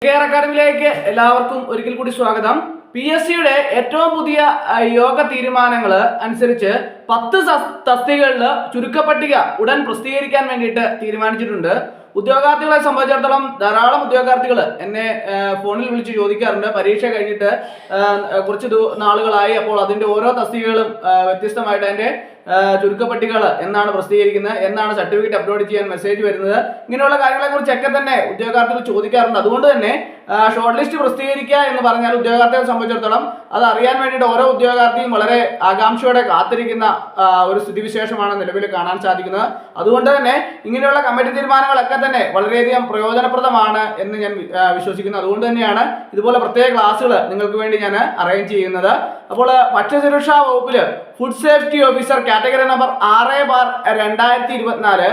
Care അക്കാഡമിയിലേക്ക് എല്ലാവർക്കും ഒരിക്കൽ കൂടി സ്വാഗതം. PSCയുടെ ഏറ്റവും പുതിയ യോഗ തീരുമാനങ്ങൾ അനുസരിച്ച് 10 തസ്തികകളിൽ ചുരുക്കപ്പട്ടിക ഉടൻ പ്രസിദ്ധീകരിക്കാൻ വേണ്ടിയിട്ട് തീരുമാനിച്ചിട്ടുണ്ട്. ഉദ്യോഗാർത്ഥികളെ സംബന്ധിച്ചിടത്തോളം ധാരാളം ഉദ്യോഗാർത്ഥികൾ എന്നെ ഫോണിൽ വിളിച്ച് ചോദിക്കാറുണ്ട്. പരീക്ഷ കഴിഞ്ഞിട്ട് കുറച്ച് നാളുകളായി, അപ്പോൾ അതിൻ്റെ ഓരോ തസ്തികകളും വ്യത്യസ്തമായിട്ട് അതിൻ്റെ ചുരുക്കപ്പട്ടികൾ എന്നാണ് പ്രസിദ്ധീകരിക്കുന്നത്, എന്നാണ് സർട്ടിഫിക്കറ്റ് അപ്ലോഡ് ചെയ്യാൻ മെസ്സേജ് വരുന്നത്, ഇങ്ങനെയുള്ള കാര്യങ്ങളെക്കുറിച്ചൊക്കെ തന്നെ ഉദ്യോഗാർത്ഥികൾ ചോദിക്കാറുണ്ട്. അതുകൊണ്ട് തന്നെ ഷോർട്ട് ലിസ്റ്റ് പ്രസിദ്ധീകരിക്കുക എന്ന് പറഞ്ഞാൽ ഉദ്യോഗാർത്ഥികളെ സംബന്ധിച്ചിടത്തോളം അത് അറിയാൻ വേണ്ടിയിട്ട് ഓരോ ഉദ്യോഗാർത്ഥിയും വളരെ ആകാംക്ഷയോടെ കാത്തിരിക്കുന്ന ഒരു സ്ഥിതിവിശേഷമാണ് നിലവിൽ കാണാൻ സാധിക്കുന്നത്. അതുകൊണ്ട് തന്നെ ഇങ്ങനെയുള്ള കമ്മിറ്റി തീരുമാനങ്ങളൊക്കെ തന്നെ വളരെയധികം പ്രയോജനപ്രദമാണ് എന്ന് ഞാൻ വിശ്വസിക്കുന്നു. അതുകൊണ്ട് തന്നെയാണ് ഇതുപോലെ പ്രത്യേക ക്ലാസ്സുകൾ നിങ്ങൾക്ക് വേണ്ടി ഞാൻ അറേഞ്ച് ചെയ്യുന്നത്. അപ്പോൾ ഭക്ഷ്യസുരക്ഷാ വകുപ്പിൽ food safety officer category number 6/2024,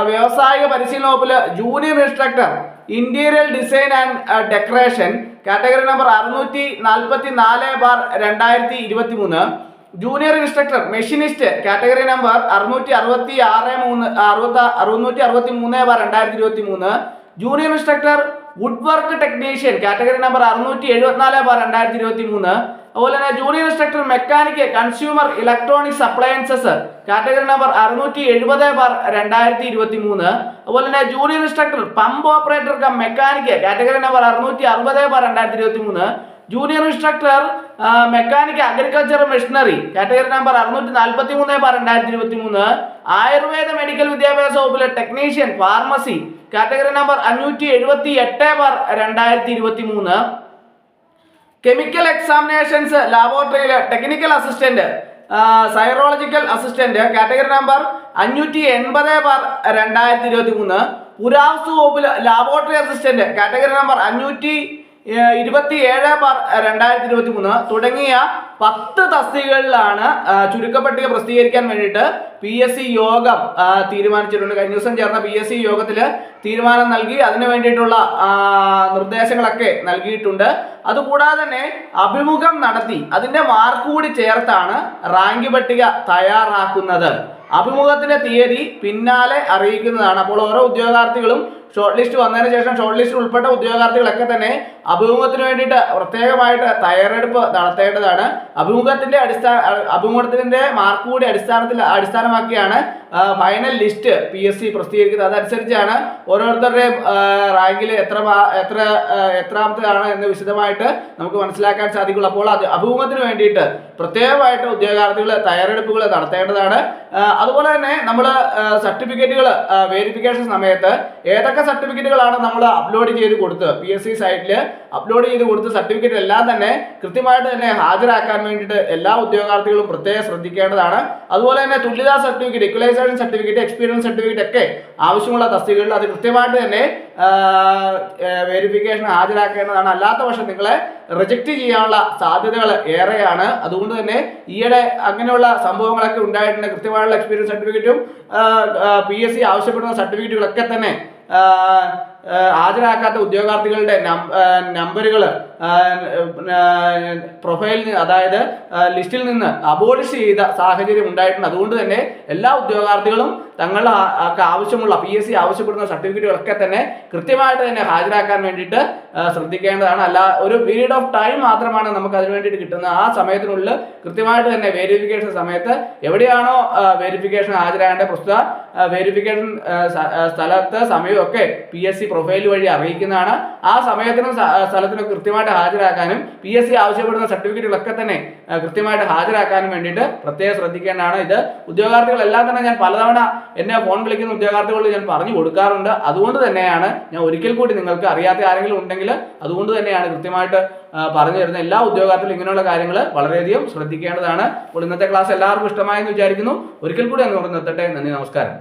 വ്യവസായിക പരിശീലന വകുപ്പിൽ junior instructor interior design and decoration category number 664/2023, junior instructor machinist category number 663/2023, junior instructor wood work technician category number 674/2023, അതുപോലെ തന്നെ junior instructor mechanic consumer electronics appliances category number 670/2023, അതുപോലെ തന്നെ junior instructor pump operator cum mechanic category number 660/2023, junior instructor mechanic agriculture machinery category number 643/2023, Ayurveda medical വിദ്യാഭ്യാസ വകുപ്പിലെ technician pharmacy category number 578/2023, chemical examinations ലാബോറട്ടറിയിലെ technical assistant serological assistant category number 580/2023, പുരാവസ്തു വകുപ്പിൽ laboratory assistant category number 527/2023 തുടങ്ങിയ 10 തസ്തികകളിലാണ് ചുരുക്കപ്പട്ടിക പ്രസിദ്ധീകരിക്കാൻ വേണ്ടിയിട്ട് PSC യോഗം തീരുമാനിച്ചിട്ടുണ്ട്. കഴിഞ്ഞ ദിവസം ചേർന്ന PSC യോഗത്തിൽ തീരുമാനം നൽകി, അതിനു വേണ്ടിയിട്ടുള്ള നിർദ്ദേശങ്ങളൊക്കെ നൽകിയിട്ടുണ്ട്. അതുകൂടാതെ തന്നെ അഭിമുഖം നടത്തി അതിൻ്റെ മാർക്ക് കൂടി ചേർത്താണ് റാങ്ക് പട്ടിക തയ്യാറാക്കുന്നത്. അഭിമുഖത്തിന്റെ തീയതി പിന്നാലെ അറിയിക്കുന്നതാണ്. അപ്പോൾ ഓരോ ഉദ്യോഗാർത്ഥികളും ഷോർട്ട് ലിസ്റ്റ് വന്നതിന് ശേഷം ഷോർട്ട് ലിസ്റ്റിൽ ഉൾപ്പെട്ട ഉദ്യോഗാർത്ഥികളൊക്കെ തന്നെ അഭിമുഖത്തിന് വേണ്ടിയിട്ട് പ്രത്യേകമായിട്ട് തയ്യാറെടുപ്പ് നടത്തേണ്ടതാണ്. അഭിമുഖത്തിന്റെ മാർക്ക് കൂടി അടിസ്ഥാനമാക്കിയാണ് ഫൈനൽ ലിസ്റ്റ് PSC പ്രസിദ്ധീകരിക്കുന്നത്. അതനുസരിച്ചാണ് ഓരോരുത്തരുടെയും റാങ്കിൽ എത്രാമത്തേതാണ് എന്ന് വിശദമായിട്ട് നമുക്ക് മനസ്സിലാക്കാൻ സാധിക്കുള്ളൂ. അപ്പോൾ അഭിമുഖത്തിന് വേണ്ടിയിട്ട് പ്രത്യേകമായിട്ട് ഉദ്യോഗാർത്ഥികൾ തയ്യാറെടുപ്പുകൾ നടത്തേണ്ടതാണ്. അതുപോലെ തന്നെ നമ്മൾ സർട്ടിഫിക്കറ്റുകൾ വെരിഫിക്കേഷൻ സമയത്ത് ഏതൊക്കെ സർട്ടിഫിക്കറ്റുകളാണ് നമ്മൾ അപ്ലോഡ് ചെയ്ത് കൊടുത്ത് PSC സൈറ്റിൽ അപ്ലോഡ് ചെയ്ത് കൊടുത്ത് സർട്ടിഫിക്കറ്റ് എല്ലാം തന്നെ കൃത്യമായിട്ട് തന്നെ ഹാജരാക്കാൻ വേണ്ടിയിട്ട് എല്ലാ ഉദ്യോഗാർത്ഥികളും പ്രത്യേകം ശ്രദ്ധിക്കേണ്ടതാണ്. അതുപോലെ തന്നെ തുല്യതാ certificate, equalisation certificate, experience certificate ഒക്കെ ആവശ്യമുള്ള തസ്തികകളിൽ അത് കൃത്യമായിട്ട് തന്നെ വെരിഫിക്കേഷൻ ഹാജരാക്കേണ്ടതാണ്. അല്ലാത്ത പക്ഷം നിങ്ങളെ റിജക്റ്റ് ചെയ്യാനുള്ള സാധ്യതകൾ ഏറെയാണ്. അതുകൊണ്ട് തന്നെ ഈയിടെ അങ്ങനെയുള്ള സംഭവങ്ങളൊക്കെ ഉണ്ടായിട്ടുണ്ട്. കൃത്യമായുള്ള എക്സ്പീരിയൻസ് സർട്ടിഫിക്കറ്റും PSC ആവശ്യപ്പെടുന്ന സർട്ടിഫിക്കറ്റുകളൊക്കെ തന്നെ ഹാജരാക്കാത്ത ഉദ്യോഗാർത്ഥികളുടെ നമ്പറുകൾ പ്രൊഫൈലിൽ അതായത് ലിസ്റ്റിൽ നിന്ന് അബോളിഷ് ചെയ്ത സാഹചര്യം ഉണ്ടായിട്ടുണ്ട്. അതുകൊണ്ട് തന്നെ എല്ലാ ഉദ്യോഗാർത്ഥികളും തങ്ങളുടെ ആവശ്യമുള്ള PSC ആവശ്യപ്പെടുന്ന സർട്ടിഫിക്കറ്റുകളൊക്കെ തന്നെ കൃത്യമായിട്ട് തന്നെ ഹാജരാക്കാൻ വേണ്ടിയിട്ട് ശ്രദ്ധിക്കേണ്ടതാണ്. അല്ല, ഒരു പീരീഡ് ഓഫ് ടൈം മാത്രമാണ് നമുക്ക് അതിന് വേണ്ടിയിട്ട് കിട്ടുന്നത്. ആ സമയത്തിനുള്ളിൽ കൃത്യമായിട്ട് തന്നെ വെരിഫിക്കേഷൻ സമയത്ത് എവിടെയാണോ വെരിഫിക്കേഷൻ ഹാജരാകേണ്ട പ്രസ്തുത വെരിഫിക്കേഷൻ സ്ഥലത്ത് സമയമൊക്കെ PSC പ്രൊഫൈൽ വഴി അറിയിക്കുന്നതാണ്. ആ സമയത്തിനും സ്ഥലത്തിനും കൃത്യമായിട്ട് ഹാജരാക്കാനും PSC ആവശ്യപ്പെടുന്ന സർട്ടിഫിക്കറ്റുകളൊക്കെ തന്നെ കൃത്യമായിട്ട് ഹാജരാക്കാനും വേണ്ടിയിട്ട് പ്രത്യേകം ശ്രദ്ധിക്കേണ്ടതാണ്. ഇത് ഉദ്യോഗാർത്ഥികളെല്ലാം തന്നെ ഞാൻ പലതവണ എന്നെ ഫോൺ വിളിക്കുന്ന ഉദ്യോഗാർത്ഥികളോട് ഞാൻ പറഞ്ഞു കൊടുക്കാറുണ്ട്. അതുകൊണ്ട് തന്നെയാണ് ഞാൻ ഒരിക്കൽ കൂടി നിങ്ങൾക്ക് അറിയാത്ത ആരെങ്കിലും ഉണ്ടെങ്കിൽ അതുകൊണ്ട് തന്നെയാണ് കൃത്യമായിട്ട് പറഞ്ഞു തരുന്നത്. എല്ലാ ഉദ്യോഗാർത്ഥികളും ഇങ്ങനെയുള്ള കാര്യങ്ങൾ വളരെയധികം ശ്രദ്ധിക്കേണ്ടതാണ്. അപ്പോൾ ഇന്നത്തെ ക്ലാസ് എല്ലാവർക്കും ഇഷ്ടമായെന്ന് വിചാരിക്കുന്നു. ഒരിക്കൽ കൂടി അങ്ങ് നിർത്തട്ടെ. നന്ദി, നമസ്കാരം.